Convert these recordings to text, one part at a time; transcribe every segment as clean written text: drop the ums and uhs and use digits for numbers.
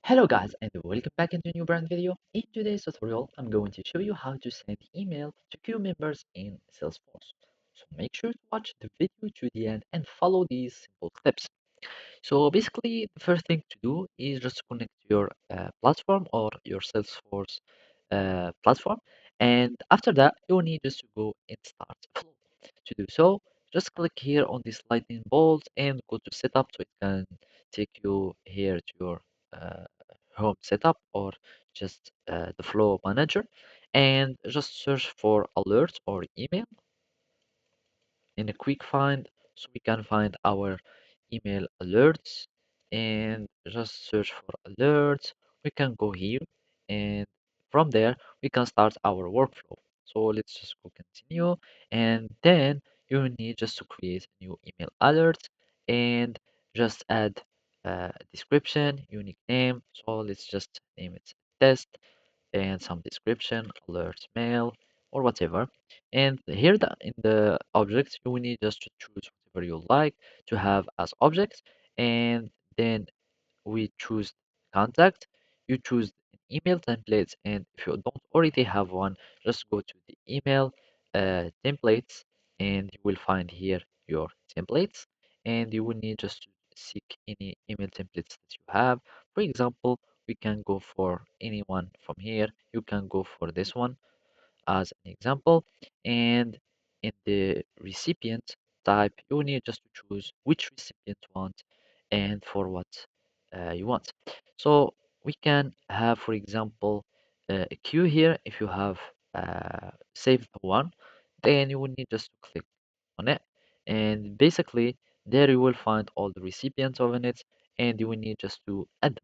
Hello guys and welcome back into a new brand video. In today's tutorial, I'm going to show you how to send email to queue members in Salesforce. So make sure to watch the video to the end and follow these simple steps. So basically, the first thing to do is just connect your platform or your Salesforce platform. And after that, you need just to go and start a flow. To do so, just click here on this lightning bolt and go to setup so it can take you here to your uh, home setup or just the flow manager and just search for alerts or email in a quick find so we can find our email alerts and just search for alerts. We can go here and from there we can start our workflow. So let's just go continue and then you need just to create a new email alert and just add a description, unique name. So let's just name it test and some description, alerts, mail, or whatever. And here in the objects, you will need just to choose whatever you like to have as objects. And then we choose contact. You choose an email templates. And if you don't already have one, just go to the email templates and you will find here your templates. And you will need just to seek any email templates that you have. For example, we can go for anyone from here. You can go for this one as an example. And in the recipient type, you need just to choose which recipient you want and for what you want. So we can have, for example, a queue here. If you have saved one, then you will need just to click on it. And basically, there you will find all the recipients of it, and you will need just to add them.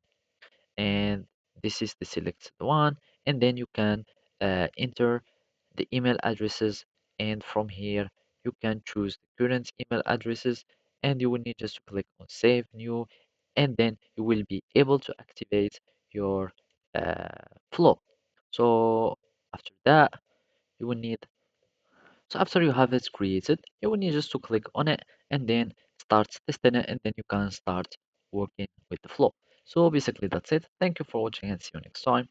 And this is the selected one. And then you can enter the email addresses, and from here you can choose the current email addresses, and you will need just to click on save new, and then you will be able to activate your flow. So after that you will need so after you have it created, you will need just to click on it and then start testing it, and then you can start working with the flow. So basically that's it. Thank you for watching and see you next time.